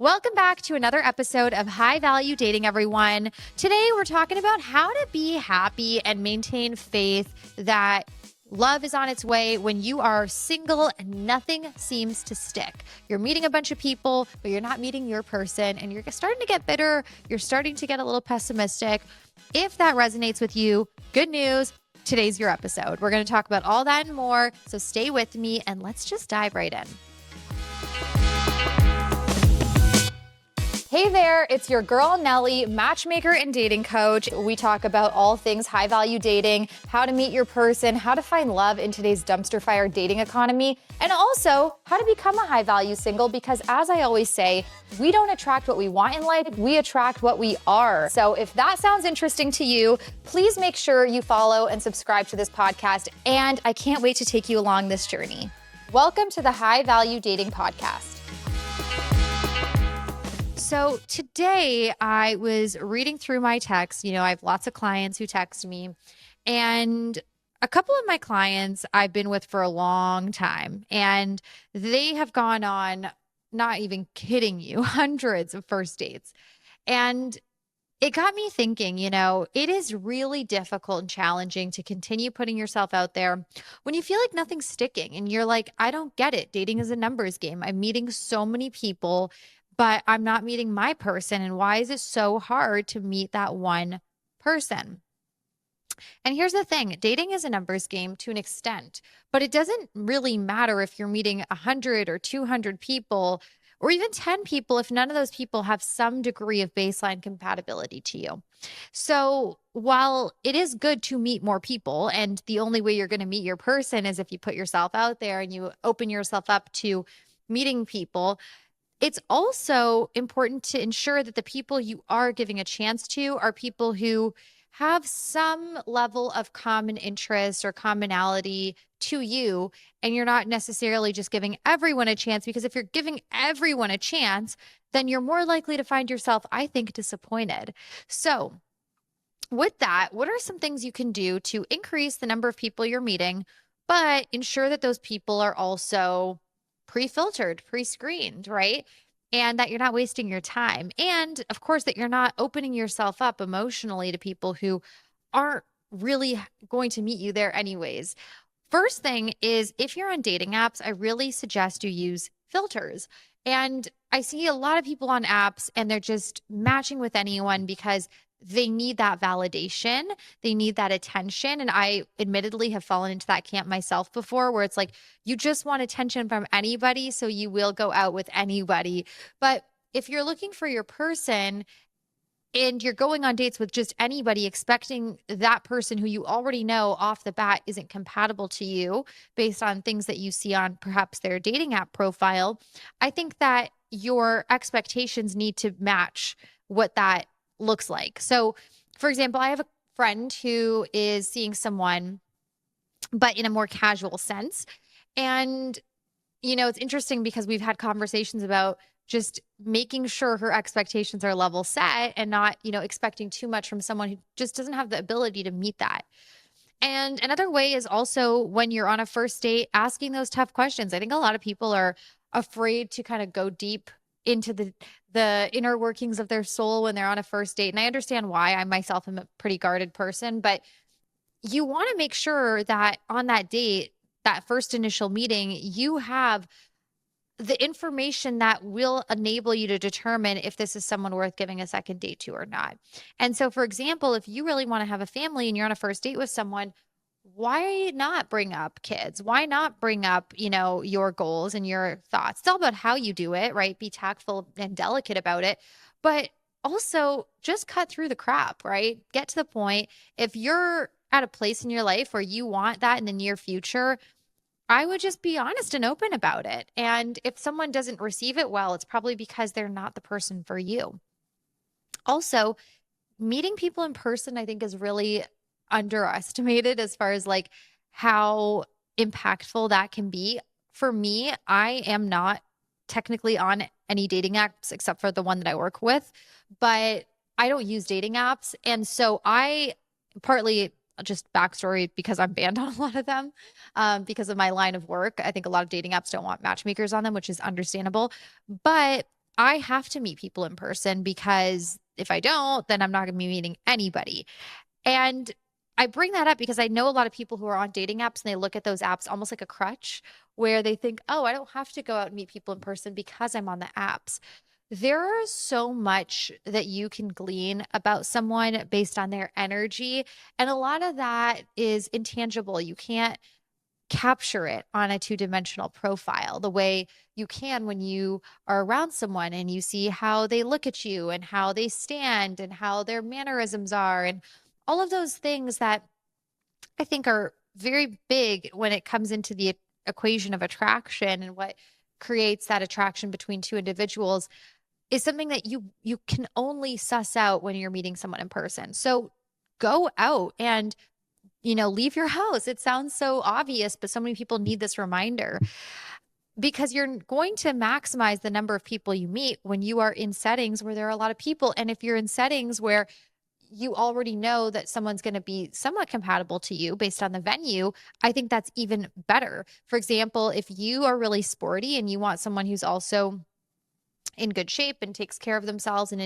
Welcome back to another episode of High Value Dating, everyone. Today, we're talking about how to be happy and maintain faith that love is on its way when you are single and nothing seems to stick. You're meeting a bunch of people, but you're not meeting your person, and you're starting to get bitter. You're starting to get a little pessimistic. If that resonates with you, good news. Today's your episode. We're going to talk about all that and more. So stay with me and let's just dive right in. Hey there, it's your girl Nelly, matchmaker and dating coach. We talk about all things high value dating, how to meet your person, how to find love in today's dumpster fire dating economy, and also how to become a high value single because as I always say, we don't attract what we want in life, we attract what we are. So if that sounds interesting to you, please make sure you follow and subscribe to this podcast, and I can't wait to take you along this journey. Welcome to the High Value Dating Podcast. So today I was reading through my texts. I have lots of clients who text me, and a couple of my clients I've been with for a long time, and they have gone on, not even kidding you, hundreds of first dates. And it got me thinking, it is really difficult and challenging to continue putting yourself out there when you feel like nothing's sticking and you're like, I don't get it. Dating is a numbers game. I'm meeting so many people, but I'm not meeting my person. And why is it so hard to meet that one person? And here's the thing, dating is a numbers game to an extent, but it doesn't really matter if you're meeting 100 or 200 people or even 10 people if none of those people have some degree of baseline compatibility to you. So while it is good to meet more people, and the only way you're going to meet your person is if you put yourself out there and you open yourself up to meeting people, it's also important to ensure that the people you are giving a chance to are people who have some level of common interest or commonality to you, and you're not necessarily just giving everyone a chance, because if you're giving everyone a chance, then you're more likely to find yourself, I think, disappointed. So with that, what are some things you can do to increase the number of people you're meeting, but ensure that those people are also pre-filtered, pre-screened, right? And that you're not wasting your time. And of course, that you're not opening yourself up emotionally to people who aren't really going to meet you there anyways. First thing is, if you're on dating apps, I really suggest you use filters. And I see a lot of people on apps and they're just matching with anyone because they need that validation. They need that attention. And I admittedly have fallen into that camp myself before, where it's like, you just want attention from anybody, so you will go out with anybody. But if you're looking for your person and you're going on dates with just anybody, expecting that person who you already know off the bat isn't compatible to you based on things that you see on perhaps their dating app profile, I think that your expectations need to match what that looks like. So, for example, I have a friend who is seeing someone, but in a more casual sense. And, it's interesting because we've had conversations about just making sure her expectations are level set and not, expecting too much from someone who just doesn't have the ability to meet that. And another way is also when you're on a first date, asking those tough questions. I think a lot of people are afraid to kind of go deep into the inner workings of their soul when they're on a first date. And I understand why. I myself am a pretty guarded person, but you want to make sure that on that date, that first initial meeting, you have the information that will enable you to determine if this is someone worth giving a second date to or not. And so, for example, if you really want to have a family and you're on a first date with someone, why not bring up kids? Why not bring up, your goals and your thoughts? It's all about how you do it, right? Be tactful and delicate about it, but also just cut through the crap, right? Get to the point. If you're at a place in your life where you want that in the near future, I would just be honest and open about it. And if someone doesn't receive it well, it's probably because they're not the person for you. Also, meeting people in person, I think, is really underestimated as far as like how impactful that can be. For me, I am not technically on any dating apps except for the one that I work with, but I don't use dating apps. And so I partly just backstory because I'm banned on a lot of them because of my line of work. I think a lot of dating apps don't want matchmakers on them, which is understandable. But I have to meet people in person because if I don't, then I'm not going to be meeting anybody. And I bring that up because I know a lot of people who are on dating apps and they look at those apps almost like a crutch where they think, oh, I don't have to go out and meet people in person because I'm on the apps. There is so much that you can glean about someone based on their energy. And a lot of that is intangible. You can't capture it on a two-dimensional profile the way you can when you are around someone and you see how they look at you and how they stand and how their mannerisms are and all of those things that I think are very big when it comes into the equation of attraction and what creates that attraction between two individuals is something that you can only suss out when you're meeting someone in person. So go out and leave your house. It sounds so obvious, but so many people need this reminder because you're going to maximize the number of people you meet when you are in settings where there are a lot of people. And if you're in settings where you already know that someone's going to be somewhat compatible to you based on the venue, I think that's even better. For example, if you are really sporty and you want someone who's also in good shape and takes care of themselves and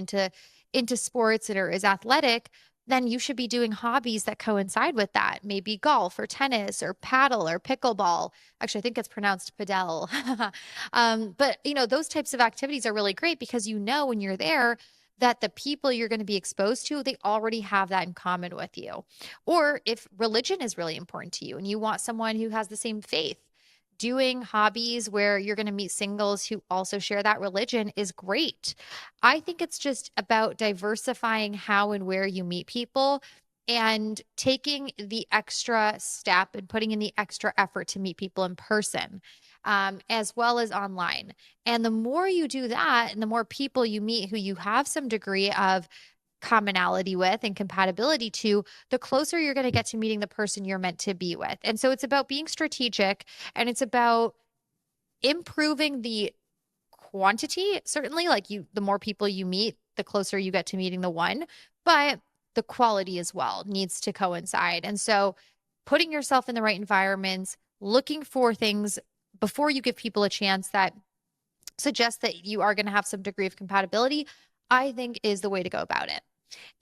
into sports and or is athletic, then you should be doing hobbies that coincide with that. Maybe golf or tennis or paddle or pickleball. Actually, I think it's pronounced padel. But those types of activities are really great because when you're there that the people you're going to be exposed to, they already have that in common with you. Or if religion is really important to you and you want someone who has the same faith, doing hobbies where you're going to meet singles who also share that religion is great. I think it's just about diversifying how and where you meet people and taking the extra step and putting in the extra effort to meet people in person, as well as online. And the more you do that, and the more people you meet who you have some degree of commonality with and compatibility to, the closer you're going to get to meeting the person you're meant to be with. And so it's about being strategic and it's about improving the quantity, certainly, like the more people you meet, the closer you get to meeting the one, but the quality as well needs to coincide. And so putting yourself in the right environments, looking for things before you give people a chance that suggest that you are going to have some degree of compatibility, I think is the way to go about it.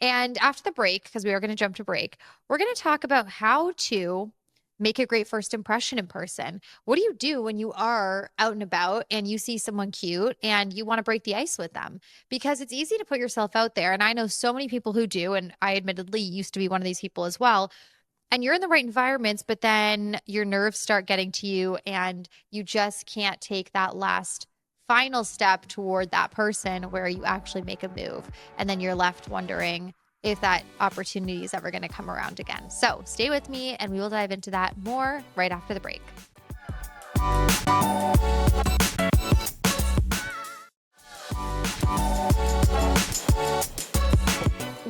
And after the break, because we are going to jump to break, we're going to talk about how to make a great first impression in person. What do you do when you are out and about and you see someone cute and you want to break the ice with them? Because it's easy to put yourself out there. And I know so many people who do. And I admittedly used to be one of these people as well. And you're in the right environments, but then your nerves start getting to you and you just can't take that last final step toward that person where you actually make a move. And then you're left wondering if that opportunity is ever going to come around again. So stay with me and we will dive into that more right after the break.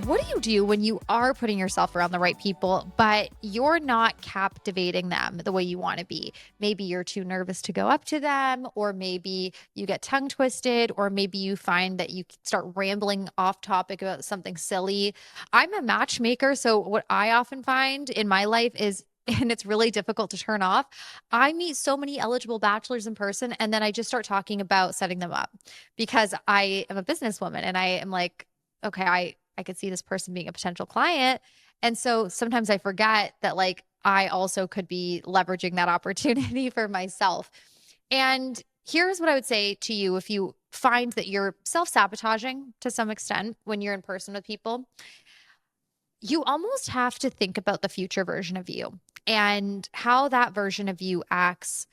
What do you do when you are putting yourself around the right people, but you're not captivating them the way you want to be? Maybe you're too nervous to go up to them, or maybe you get tongue twisted, or maybe you find that you start rambling off topic about something silly. I'm a matchmaker, so what I often find in my life is and it's really difficult to turn off. I meet so many eligible bachelors in person, and then I just start talking about setting them up because I am a businesswoman and I am like, okay, I could see this person being a potential client. And so sometimes I forget that like I also could be leveraging that opportunity for myself. And here's what I would say to you if you find that you're self-sabotaging to some extent when you're in person with people, you almost have to think about the future version of you and how that version of you acts.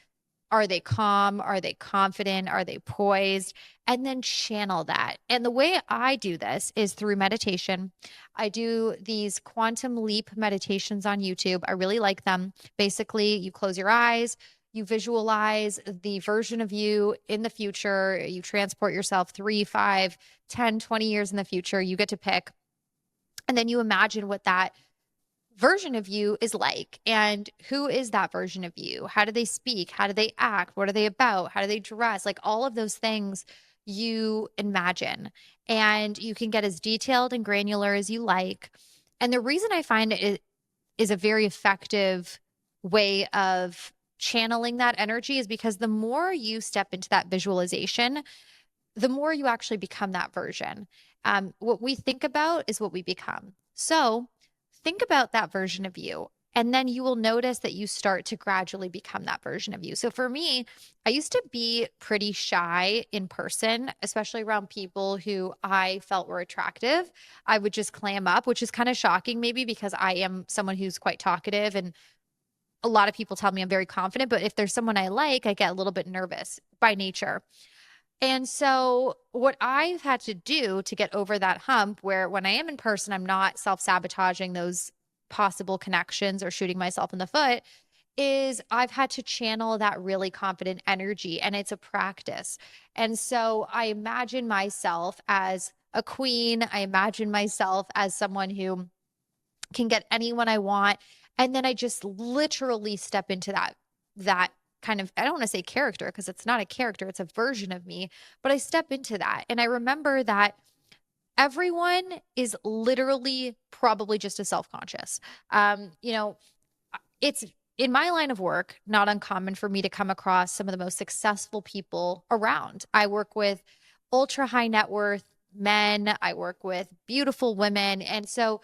Are they calm? Are they confident? Are they poised? And then channel that. And the way I do this is through meditation. I do these quantum leap meditations on YouTube. I really like them. Basically, you close your eyes, you visualize the version of you in the future. You transport yourself 3, 5, 10, 20 years in the future. You get to pick. And then you imagine what that version of you is like and who is that version of you, how do they speak, how do they act, what are they about, how do they dress, like all of those things you imagine, and you can get as detailed and granular as you like. And the reason I find it is a very effective way of channeling that energy is because the more you step into that visualization, the more you actually become that version. What we think about is what we become. So think about that version of you. And then you will notice that you start to gradually become that version of you. So for me, I used to be pretty shy in person, especially around people who I felt were attractive. I would just clam up, which is kind of shocking, maybe because I am someone who's quite talkative and a lot of people tell me I'm very confident. But if there's someone I like, I get a little bit nervous by nature. And so, what I've had to do to get over that hump, where when I am in person, I'm not self sabotaging those possible connections or shooting myself in the foot, is I've had to channel that really confident energy. And it's a practice. And so, I imagine myself as a queen. I imagine myself as someone who can get anyone I want. And then I just literally step into that kind of, I don't want to say character because it's not a character, it's a version of me, but I step into that. And I remember that everyone is literally probably just as self-conscious. You know, it's in my line of work, not uncommon for me to come across some of the most successful people around. I work with ultra high net worth men, I work with beautiful women. And so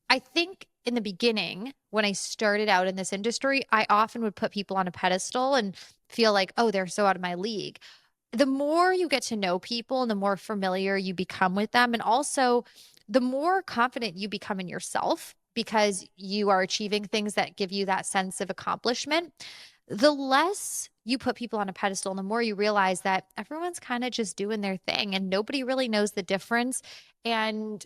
I think in the beginning, when I started out in this industry, I often would put people on a pedestal and feel like, oh, they're so out of my league. The more you get to know people and the more familiar you become with them, and also the more confident you become in yourself because you are achieving things that give you that sense of accomplishment, the less you put people on a pedestal and the more you realize that everyone's kind of just doing their thing and nobody really knows the difference. And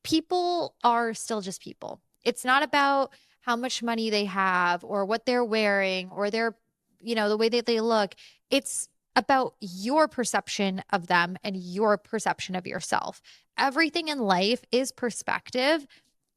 people are still just people. It's not about how much money they have or what they're wearing or their, the way that they look. It's about your perception of them and your perception of yourself. Everything in life is perspective.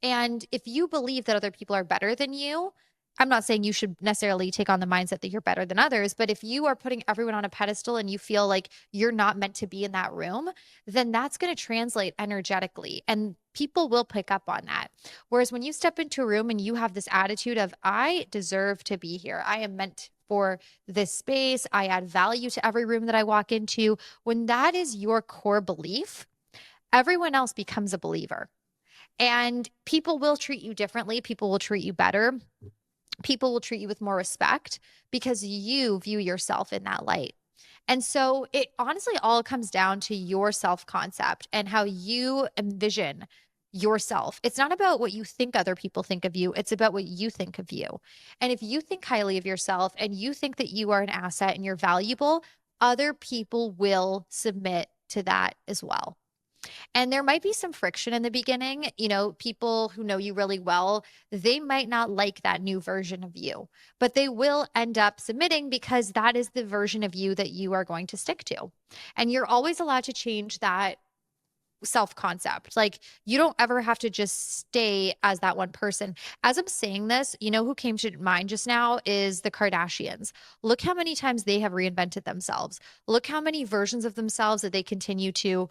And if you believe that other people are better than you, I'm not saying you should necessarily take on the mindset that you're better than others, but if you are putting everyone on a pedestal and you feel like you're not meant to be in that room, then that's going to translate energetically and people will pick up on that. Whereas when you step into a room and you have this attitude of, I deserve to be here, I am meant for this space, I add value to every room that I walk into, when that is your core belief, everyone else becomes a believer. And people will treat you differently, people will treat you better, people will treat you with more respect because you view yourself in that light. And so it honestly all comes down to your self concept and how you envision yourself. It's not about what you think other people think of you, it's about what you think of you. And if you think highly of yourself and you think that you are an asset and you're valuable, other people will submit to that as well. And there might be some friction in the beginning. People who know you really well, they might not like that new version of you, but they will end up submitting because that is the version of you that you are going to stick to. And you're always allowed to change that self concept. Like you don't ever have to just stay as that one person. As I'm saying this, who came to mind just now is the Kardashians. Look how many times they have reinvented themselves. Look how many versions of themselves that they continue to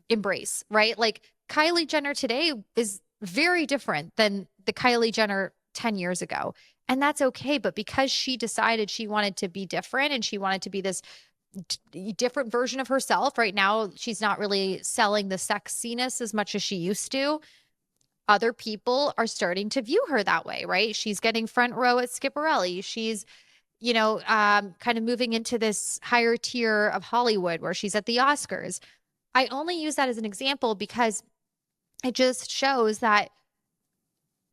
embrace, right? Like Kylie Jenner today is very different than the Kylie Jenner 10 years ago. And that's okay. But because she decided she wanted to be different and she wanted to be this different version of herself, right now, she's not really selling the sexiness as much as she used to. Other people are starting to view her that way, right? She's getting front row at Skipperelli. She's kind of moving into this higher tier of Hollywood where she's at the Oscars. I only use that as an example because it just shows that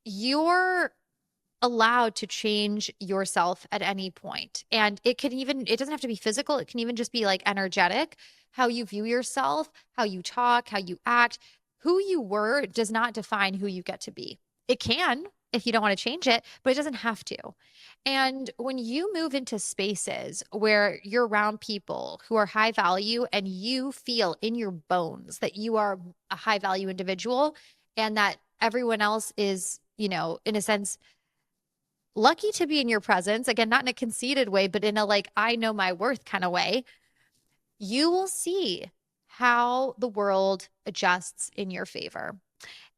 you're allowed to change yourself at any point. And it doesn't have to be physical. It can even just be like energetic, how you view yourself, how you talk, how you act. Who you were does not define who you get to be. It can if you don't want to change it, but it doesn't have to. And when you move into spaces where you're around people who are high value and you feel in your bones that you are a high value individual and that everyone else is, in a sense, lucky to be in your presence, again, not in a conceited way, but in a like, I know my worth kind of way, you will see how the world adjusts in your favor.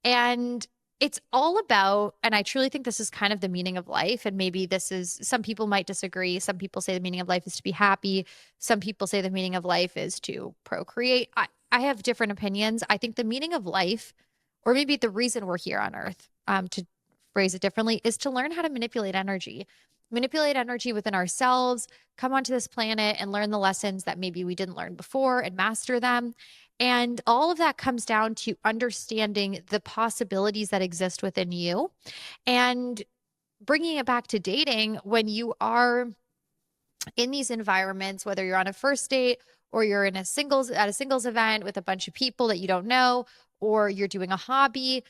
And it's all about, and I truly think this is kind of the meaning of life. And maybe this is, some people might disagree. Some people say the meaning of life is to be happy. Some people say the meaning of life is to procreate. I have different opinions. I think the meaning of life, or maybe the reason we're here on earth, to phrase it differently, is to learn how to manipulate energy within ourselves, come onto this planet and learn the lessons that maybe we didn't learn before and master them. And all of that comes down to understanding the possibilities that exist within you and bringing it back to dating. When you are in these environments, whether you're on a first date or you're in a singles event with a bunch of people that you don't know, or you're doing a hobby,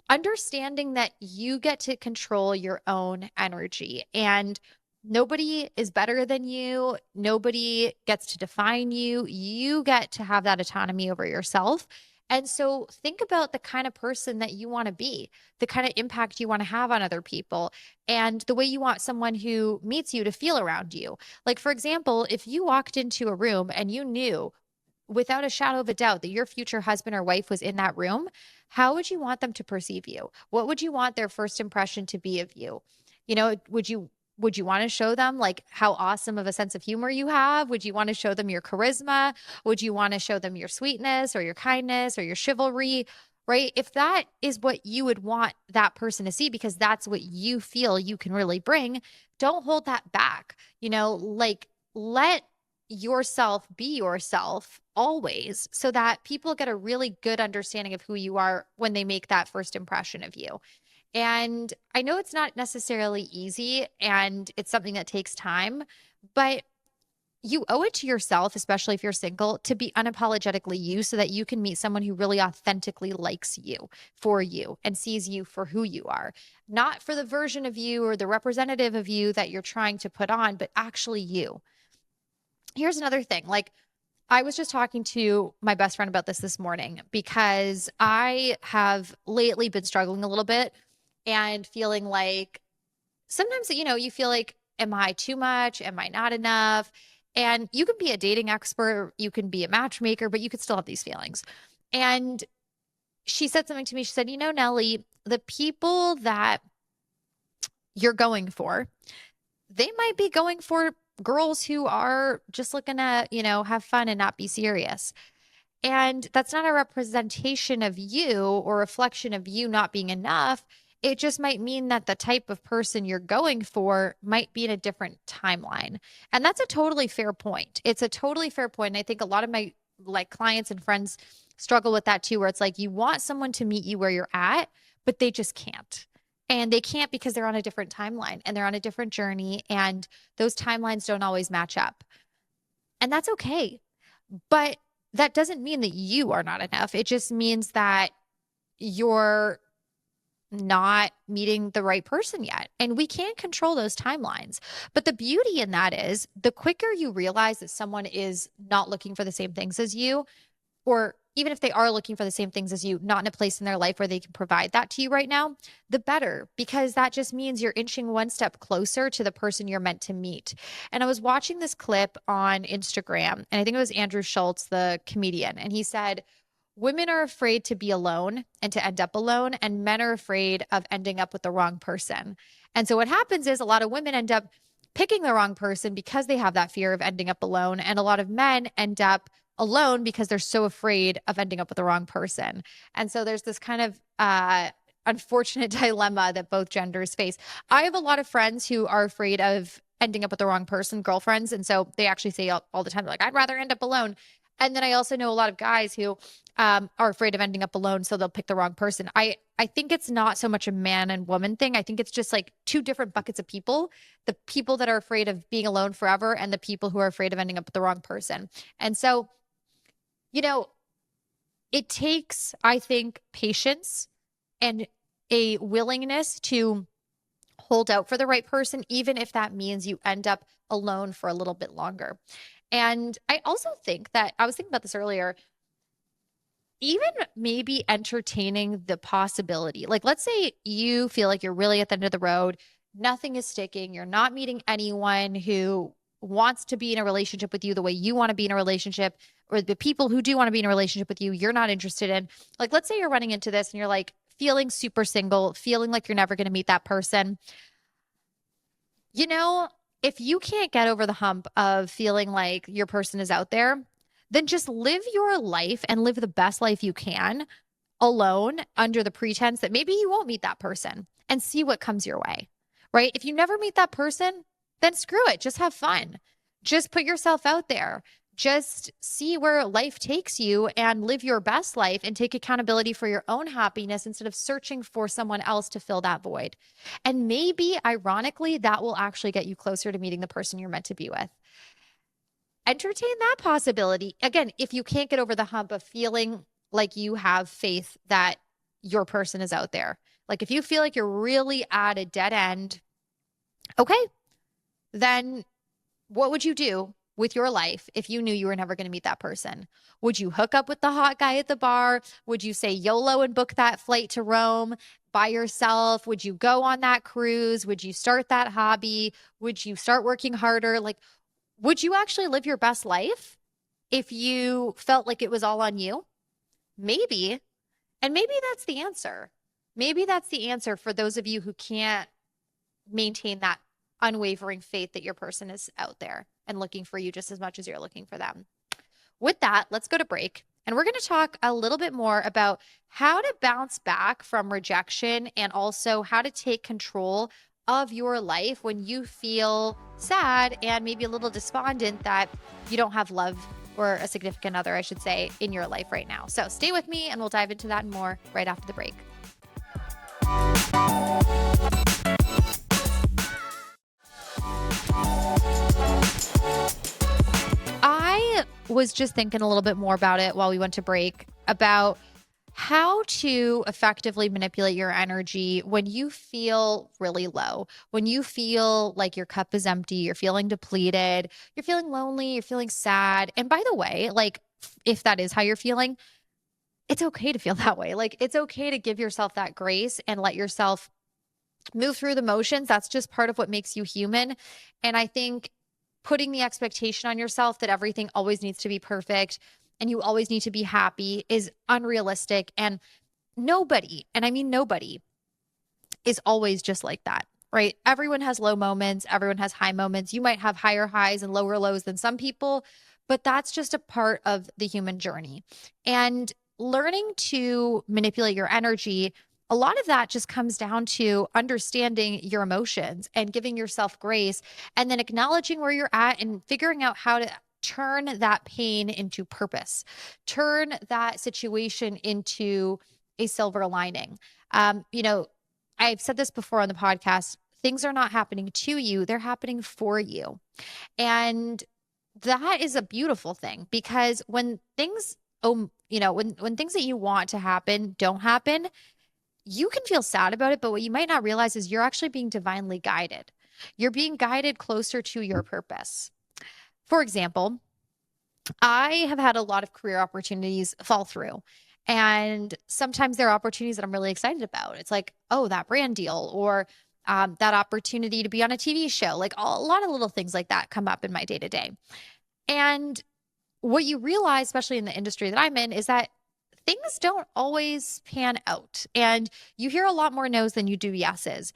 understanding that you get to control your own energy, and nobody is better than you. Nobody gets to define you. You get to have that autonomy over yourself. And so think about the kind of person that you want to be, the kind of impact you want to have on other people, and the way you want someone who meets you to feel around you. Like, for example, if you walked into a room and you knew without a shadow of a doubt that your future husband or wife was in that room, how would you want them to perceive you? What would you want their first impression to be of you? You know, would you want to show them like how awesome of a sense of humor you have? Would you want to show them your charisma? Would you want to show them your sweetness or your kindness or your chivalry? Right? If that is what you would want that person to see, because that's what you feel you can really bring, don't hold that back. Like, let yourself be yourself always, so that people get a really good understanding of who you are when they make that first impression of you. And I know it's not necessarily easy and it's something that takes time, but you owe it to yourself, especially if you're single, to be unapologetically you, so that you can meet someone who really authentically likes you for you and sees you for who you are, not for the version of you or the representative of you that you're trying to put on, but actually you. Here's another thing. Like, I was just talking to my best friend about this morning, because I have lately been struggling a little bit and feeling like sometimes, you feel like, am I too much? Am I not enough? And you can be a dating expert, you can be a matchmaker, but you could still have these feelings. And she said something to me. She said, Nellie, the people that you're going for, they might be going for girls who are just looking to, have fun and not be serious. And that's not a representation of you or reflection of you not being enough. It just might mean that the type of person you're going for might be in a different timeline. And that's a totally fair point. It's a totally fair point. And I think a lot of my clients and friends struggle with that too, where it's like you want someone to meet you where you're at, but they just can't. And they can't because they're on a different timeline and they're on a different journey, and those timelines don't always match up. And that's okay. But that doesn't mean that you are not enough. It just means that you're not meeting the right person yet. And we can't control those timelines. But the beauty in that is, the quicker you realize that someone is not looking for the same things as you, or even if they are looking for the same things as you, not in a place in their life where they can provide that to you right now, the better, because that just means you're inching one step closer to the person you're meant to meet. And I was watching this clip on Instagram, and I think it was Andrew Schulz, the comedian, and he said, women are afraid to be alone and to end up alone, and men are afraid of ending up with the wrong person. And so what happens is a lot of women end up picking the wrong person because they have that fear of ending up alone. And a lot of men end up alone because they're so afraid of ending up with the wrong person. And so there's this kind of unfortunate dilemma that both genders face. I have a lot of friends who are afraid of ending up with the wrong person, girlfriends. And so they actually say all the time, like, I'd rather end up alone. And then I also know a lot of guys who are afraid of ending up alone, so they'll pick the wrong person. I think it's not so much a man and woman thing. I think it's just like two different buckets of people: the people that are afraid of being alone forever and the people who are afraid of ending up with the wrong person. And so, it takes, I think, patience and a willingness to hold out for the right person, even if that means you end up alone for a little bit longer. And I also think that, I was thinking about this earlier, even maybe entertaining the possibility. Like, let's say you feel like you're really at the end of the road, nothing is sticking, you're not meeting anyone who wants to be in a relationship with you the way you want to be in a relationship, or the people who do want to be in a relationship with you, you're not interested in. Like, let's say you're running into this and you're like feeling super single, feeling like you're never going to meet that person. You know, if you can't get over the hump of feeling like your person is out there, then just live your life and live the best life you can alone under the pretense that maybe you won't meet that person and see what comes your way, right? If you never meet that person, then screw it. Just have fun. Just put yourself out there. Just see where life takes you and live your best life and take accountability for your own happiness instead of searching for someone else to fill that void. And maybe, ironically, that will actually get you closer to meeting the person you're meant to be with. Entertain that possibility. Again, if you can't get over the hump of feeling like you have faith that your person is out there, like if you feel like you're really at a dead end, okay, then what would you do with your life if you knew you were never going to meet that person? Would you hook up with the hot guy at the bar? Would you say YOLO and book that flight to Rome by yourself? Would you go on that cruise? Would you start that hobby? Would you start working harder? Like, would you actually live your best life if you felt like it was all on you? Maybe. And maybe that's the answer. Maybe that's the answer for those of you who can't maintain that unwavering faith that your person is out there and looking for you just as much as you're looking for them. With that, let's go to break. And we're going to talk a little bit more about how to bounce back from rejection and also how to take control of your life when you feel sad and maybe a little despondent that you don't have love or a significant other, I should say, in your life right now. So stay with me and we'll dive into that and more right after the break. I was just thinking a little bit more about it while we went to break about how to effectively manipulate your energy when you feel really low, when you feel like your cup is empty, you're feeling depleted, you're feeling lonely, you're feeling sad. And by the way, like if that is how you're feeling, it's okay to feel that way. Like it's okay to give yourself that grace and let yourself move through the motions. That's just part of what makes you human. And I think putting the expectation on yourself that everything always needs to be perfect and you always need to be happy is unrealistic. And nobody, and I mean nobody, is always just like that, right? Everyone has low moments, everyone has high moments. You might have higher highs and lower lows than some people, but that's just a part of the human journey. And learning to manipulate your energy, a lot of that just comes down to understanding your emotions and giving yourself grace and then acknowledging where you're at and figuring out how to turn that pain into purpose, turn that situation into a silver lining. I've said this before on the podcast, things are not happening to you, they're happening for you. And that is a beautiful thing because when things, when things that you want to happen don't happen, you can feel sad about it, but what you might not realize is you're actually being divinely guided. You're being guided closer to your purpose. For example, I have had a lot of career opportunities fall through. And sometimes there are opportunities that I'm really excited about. It's like, oh, that brand deal or that opportunity to be on a TV show. Like a lot of little things like that come up in my day to day. And what you realize, especially in the industry that I'm in, is that things don't always pan out. And you hear a lot more no's than you do yeses.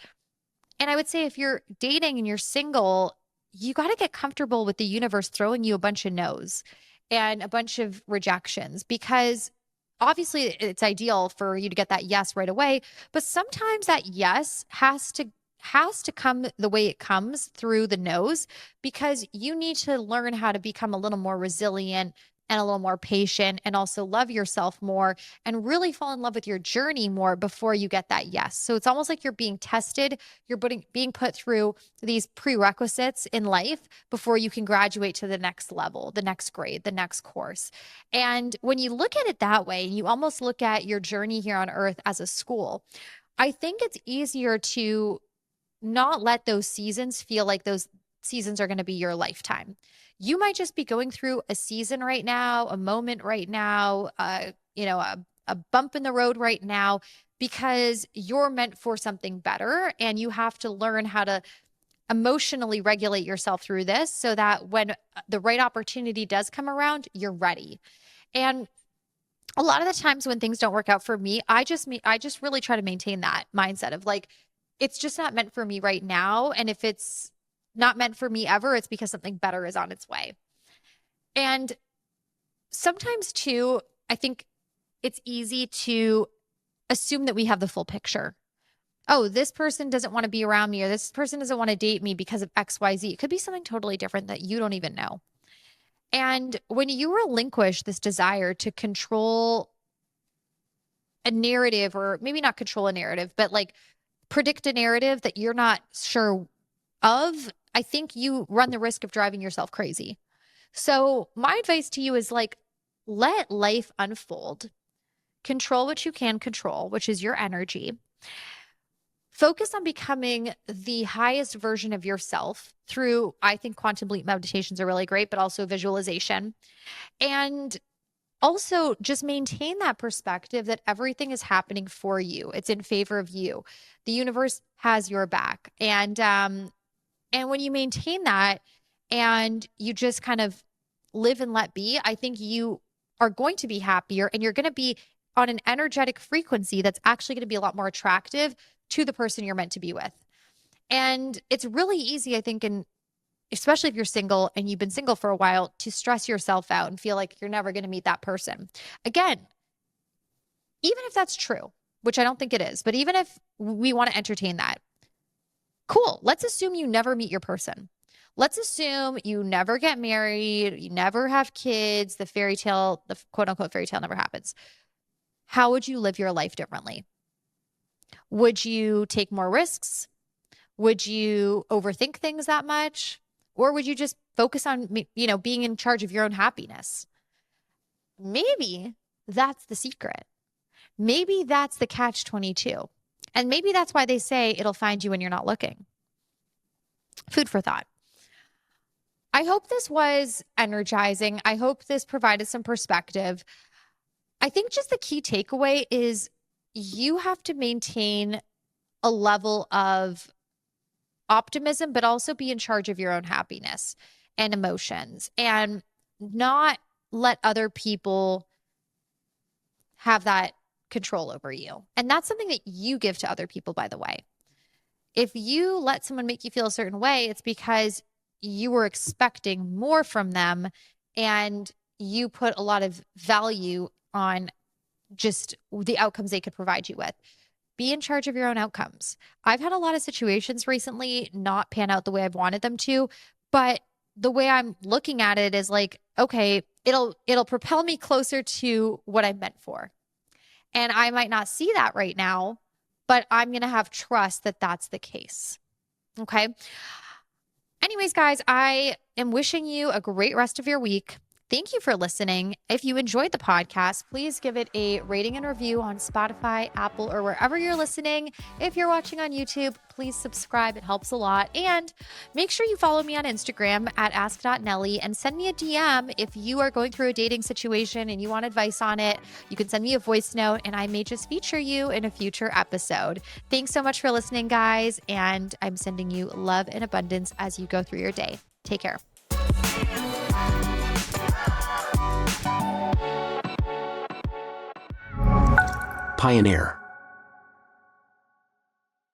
And I would say if you're dating and you're single, you got to get comfortable with the universe throwing you a bunch of no's and a bunch of rejections because obviously it's ideal for you to get that yes right away, but sometimes that yes has to come the way it comes through the no's because you need to learn how to become a little more resilient and a little more patient and also love yourself more and really fall in love with your journey more before you get that yes. So it's almost like you're being tested, you're being put through these prerequisites in life before you can graduate to the next level, the next grade, the next course. And when you look at it that way, you almost look at your journey here on earth as a school. I think it's easier to not let those seasons feel like those seasons are going to be your lifetime. You might just be going through a season right now, a moment right now, a bump in the road right now, because you're meant for something better. And you have to learn how to emotionally regulate yourself through this so that when the right opportunity does come around, you're ready. And a lot of the times when things don't work out for me, I just really try to maintain that mindset of like, it's just not meant for me right now. And if it's not meant for me ever, it's because something better is on its way. And sometimes too, I think it's easy to assume that we have the full picture. Oh, this person doesn't want to be around me, or this person doesn't want to date me because of XYZ. It could be something totally different that you don't even know. And when you relinquish this desire to control a narrative, or maybe not control a narrative, but like predict a narrative that you're not sure of, I think you run the risk of driving yourself crazy. So my advice to you is like, let life unfold. Control what you can control, which is your energy. Focus on becoming the highest version of yourself through, I think quantum leap meditations are really great, but also visualization. And also just maintain that perspective that everything is happening for you. It's in favor of you. The universe has your back. And when you maintain that and you just kind of live and let be, I think you are going to be happier, and you're going to be on an energetic frequency that's actually going to be a lot more attractive to the person you're meant to be with. And it's really easy, I think, and especially if you're single and you've been single for a while, to stress yourself out and feel like you're never going to meet that person. Again, even if that's true, which I don't think it is, but even if we want to entertain that, cool. Let's assume you never meet your person. Let's assume you never get married, you never have kids, the fairy tale, the quote unquote fairy tale never happens. How would you live your life differently? Would you take more risks? Would you overthink things that much? Or would you just focus on, being in charge of your own happiness? Maybe that's the secret. Maybe that's the catch-22. And maybe that's why they say it'll find you when you're not looking. Food for thought. I hope this was energizing. I hope this provided some perspective. I think just the key takeaway is you have to maintain a level of optimism, but also be in charge of your own happiness and emotions, and not let other people have that control over you. And that's something that you give to other people, by the way. If you let someone make you feel a certain way, it's because you were expecting more from them and you put a lot of value on just the outcomes they could provide you with. Be in charge of your own outcomes. I've had a lot of situations recently not pan out the way I've wanted them to, but the way I'm looking at it is like, okay, it'll propel me closer to what I'm meant for. And I might not see that right now, but I'm going to have trust that that's the case. Okay. Anyways, guys, I am wishing you a great rest of your week. Thank you for listening. If you enjoyed the podcast, please give it a rating and review on Spotify, Apple, or wherever you're listening. If you're watching on YouTube, please subscribe. It helps a lot. And make sure you follow me on Instagram at ask.nelly and send me a DM if you are going through a dating situation and you want advice on it. You can send me a voice note and I may just feature you in a future episode. Thanks so much for listening, guys. And I'm sending you love and abundance as you go through your day. Take care. Pioneer.